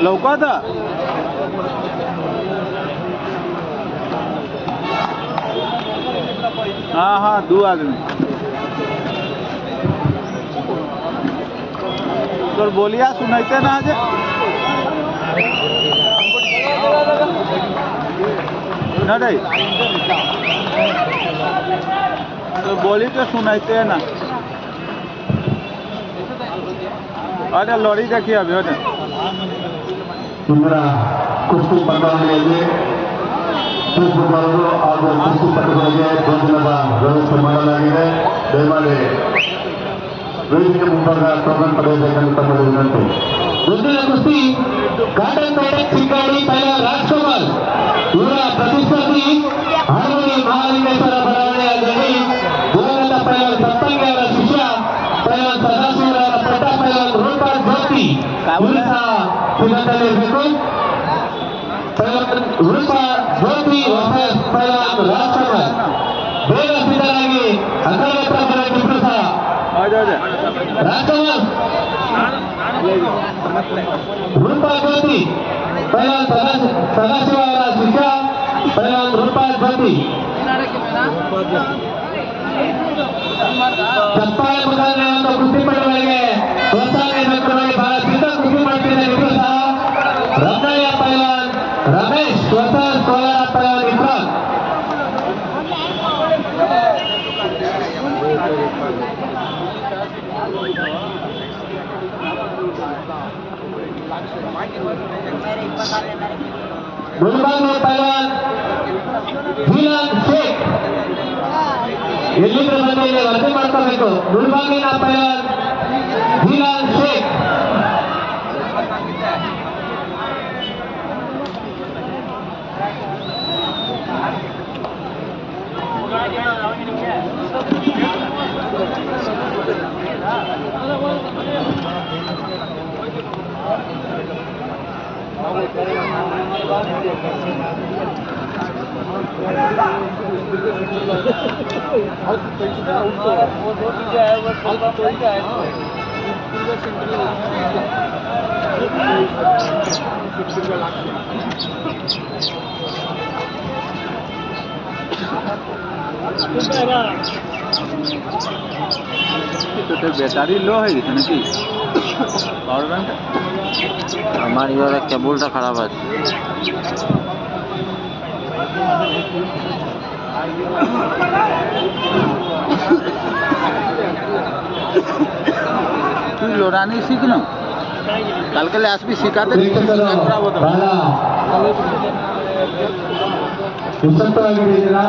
लौका था हाँ हाँ 2 आदमी तो बोलिया सुनते ना आज ना रे तो बोली तो सुनते ना अरे लड़ी देखिए अभी अरे ಕುಸ್ತಿ ಪಂದ್ಯಾವಳಿಯಲ್ಲಿ ಫುಟ್ಬಾಲರು ಹಾಗೂ ಕುಸ್ತಿ ಪಟುಗಳಿಗೆ ಗೊಂದಲದ ವ್ಯವಸ್ಥೆ ಮಾಡಲಾಗಿದೆ. ದಯಮಾಡಿ ವೇದಿಕೆ ಮುಂಭಾಗ ಟೋಕನ್ ಪಡೆಯಬೇಕೆಂದು ತಮ್ಮಲ್ಲಿ ವಿನಂತಿ. ಮುಂದಿನ ಕುಸ್ತಿ ಕಾಟನ್ಪೇಟೆ ಚಿಕ್ಕಾಡಿ ಪೈಲಾ ರಾಜ್ಕುಮಾರ್ ಇವರ ಪ್ರತಿಸ್ಪರ್ಧಿ ಹಾವೇರಿ ಮಹಾಲಿಂಗೇಶ್ವರ ಬಡಾವಣೆಯ ಗಡಿ ದಿವಂಗತ ಪೈಲಾ ಸತ್ತಂಗಿ ಅವರ ಶಿಷ್ಯ ಪೈಲಾ ಸದಾಶಿವರ ಪಟ್ಟ ಪೈಲಾ ರೂಪಾ ಜ್ಯೋತಿ ವಿರುದ್ಧ ಸಿದ್ಧತೆಯಲ್ಲಿರಬೇಕು. ರೂಪಾ ಜ್ಯೋತಿ ಪೈಲಾ ರಾಜ್ಕುಮಾರ್ ಬೇಗ ಸಿದ್ಧರಾಗಿ ಅಗ್ರಗತ್ರ ಬರಬೇಕು ಸಹ. ರಾಜ್ಕುಮಾರ್ ರೂಪಾ ಜ್ಯೋತಿ ಪೈಲಾ ಸದಾಶಿವ ಅವರ ಶಿಷ್ಯ ಪೈಲಾ ರೂಪಾ ಜ್ಯೋತಿ ಚಪ್ಪಾಳೆ ಮುಖಾಂತರ ಕುಸ್ತಿಪಟುಗಳಿಗೆ ಪ್ರೋತ್ಸಾಹ ನೀಡಬೇಕು. ಬಹಳ ಸಿದ್ಧ ಕುಸ್ತಿ ಮಾಡ್ತಿದ್ದಾರೆ ಇಬ್ಬರು ಸಹ. ರಮಣಯ್ಯ ಪೈಲಾನ್ ರಮೇಶ್ ಕೋಲಾರ ಪೈಲಾನ್ ಇಬ್ರಾನ್ ಮುಲ್ಬಾಗ್ನ ಪೈಲ್ವಾನ್ ಜಿಲಾನ್ ಶೇಖ್ ಎಲ್ಲಿಂದ ಬಂದು ಇಲ್ಲಿ ವರದಿ ಮಾಡ್ಕೋಬೇಕು. ಮುಲ್ಬಾಗಿನ ಪೈಲ್ವಾನ್ ಜಿಲಾನ್ ಶೇಖ್ ব্যাটারি লো হয়ে গেছে নাকি পাওয়ার ব্যাংকটা? আমার এবারে কেবলটা খারাপ আছে। তুই লোরানি শিখ না কালকে আসবি শিখাতে ವಿಶ್ವವಾಗಿದ್ದೀರಾ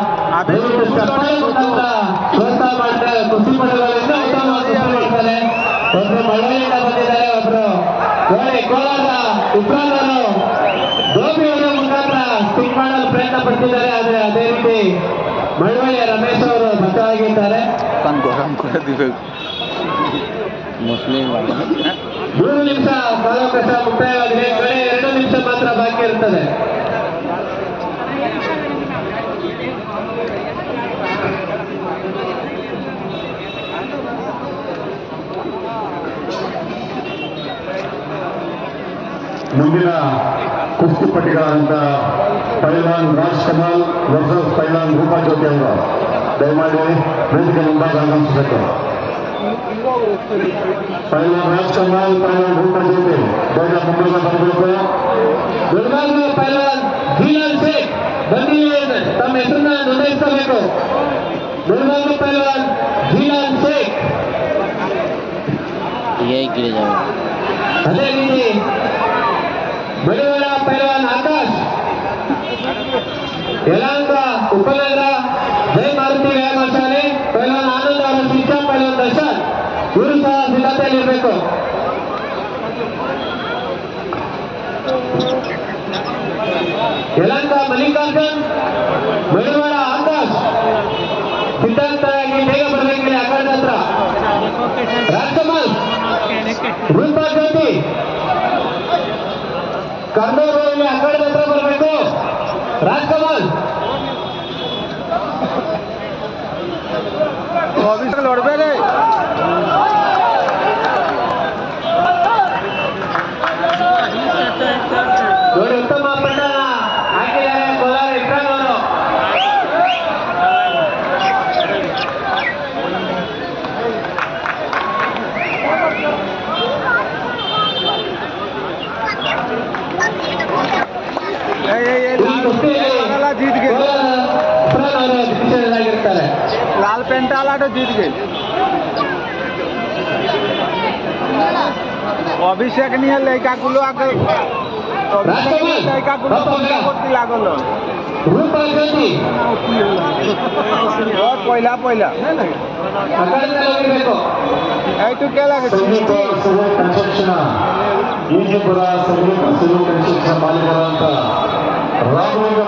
ಚಪ್ಪಾಳೆ ಮುಖಾಂತರ ಪ್ರೋತ್ಸಾಹ ಮಾಡ್ತಾರೆ. ಕುಸ್ತಿ ಪಟುಗಳಿಂದ ಉತ್ತಮ ಕುಸ್ತಿ ಮಾಡ್ತಾರೆ. ಒಬ್ರು ಮಳವಳ್ಳಿಯಿಂದ ಬಂದಿದ್ದಾರೆ, ಒಬ್ರು ಕೋಲಾರದ ಇಬ್ರಾನವರು ಗೋಪಿಯವರ ಮುಖಾಂತರ ಸ್ಟಿಕ್ ಮಾಡಲು ಪ್ರಯತ್ನ ಪಡ್ತಿದ್ದಾರೆ. ಆದ್ರೆ ಅದೇ ರೀತಿ ಮಳವಳ್ಳಿಯ ರಮೇಶ್ ಅವರು ಬದ್ಧವಾಗಿದ್ದಾರೆ. ಗರಂ করে দিবে ಮುಸ್ಲಿಂ 3 ನಿಮಿಷ ಕಾಲಾವಕಾಶ ಮುಕ್ತಾಯವಾಗಿದೆ. ಕಡೆ 2 ನಿಮಿಷ ಮಾತ್ರ ಬಾಕಿ ಇರುತ್ತದೆ. ಮುಂದಿನ ಕುಸ್ತಿಪಟುಗಳಾದಂಥ ಪೈಲ್ವಾನ್ ರಾಜ್ ಕಮಲ್ ವರ್ಸಸ್ ಪೈಲ್ವಾನ್ ರೂಪಾ ಜ್ಯೋತಿ ಅವರು ದಯಮಾಡಿ ವೇದಿಕೆ ಮುಂಭಾಗ ಆಗಮಿಸಬೇಕು. ಪೈಲ್ವಾನ್ ರಾಜ್ ಕಮಲ್ ಪೈಲ್ವಾನ್ ರೂಪಾ ಜ್ಯೋತಿ ಬೇಗ ಮುಂಭಾಗ ಬರಬೇಕು. ಗುಲ್ಬರ್ಗ ಪೈಲ್ವಾನ್ ಜಿಲಾನ್ ಶೇಖ್ ಬನ್ನಿ, ತಮ್ಮ ಹೆಸರನ್ನ ನೋಂದಾಯಿಸಬೇಕು. ಗುಲ್ಬರ್ಗ ಪೈಲ್ವಾನ್ ಜಿಲಾನ್ ಶೇಖ್ ಗಿಳಿ ಜಾವ. ಅದೇ ರೀತಿ ಬಳಿವಾಡ ಪೈಲ್ವಾನ್ ಆಕಾಶ್, ಯಲಹಂಕ ಉಪನಗರ ಜೈ ಮಾರುತಿ ವ್ಯಾಯಾಮ ಶಾಲೆ ಪೈಲ್ವಾನ್ ಆನಂದ್ ಅವರ ಶಿಷ್ಯ ಪೈಲ್ವಾನ್ ದರ್ಶನ್ ಇವರು ಸಹ ಸಿದ್ಧತೆಯಲ್ಲಿರಬೇಕು. ಯಲಹಂಕ ಮಲ್ಲಿಕಾರ್ಜುನ್, ಬಳಿವಾಡ ಆಕಾಶ್ ಸಿದ್ಧಾಂತರಾಗಿ ಬೇಗ ಬರಬೇಕಿದೆ. ಅಖಾಡದ ಹತ್ರ ರಾಜ್ಕಮಲ್ ರೂಪಾ ಜ್ಯೋತಿ ಕರ್ನೂರು ಇಲ್ಲಿ ಅಖಾಡದ ಹತ್ರ ಬರಬೇಕು. ರಾಜ್ಕಮಲ್ লড়বে রে ನೋಡಿ ಉತ್ತಮ ಪಟ್ಟ ಹಾಕಿದ್ದಾರೆ ಕೋಲಾರ ಇಬ್ರಾಹಿಂ ಅವರು. ಈ ಕುಸ್ತಿಯಲ್ಲಿ ಕೋಲಾರ ಇಬ್ರಾಹಿಂ ಅವರು ಡಿಸಿಷನ್ ಆಗಿರ್ತಾರೆ. लाल पेंट वाला तो जीत गई। अभिषेक नहीं है लड़का गुलो आकर लड़का गुलो करती लागल ರೂಪಾಯಿ ಜ್ಯೋತಿ बहुत पहला पहला ಅಕಾಡೆಮಿಯಲ್ಲಿ ಹೋಗಿರ್ಬೇಕು. तू क्या लगे ಸಂಗೀತ ಸಿವಿಲ್ ಕನ್ಸ್ಟ್ರಕ್ಷನ್ ಈಜಿಪುರ ಸಂಗೀತ ಸಿವಿಲ್ ಕನ್ಸ್ಟ್ರಕ್ಷನ್ ಮಾಲೀಕರಾದಂತ ರಾಘವೇಂದ್ರ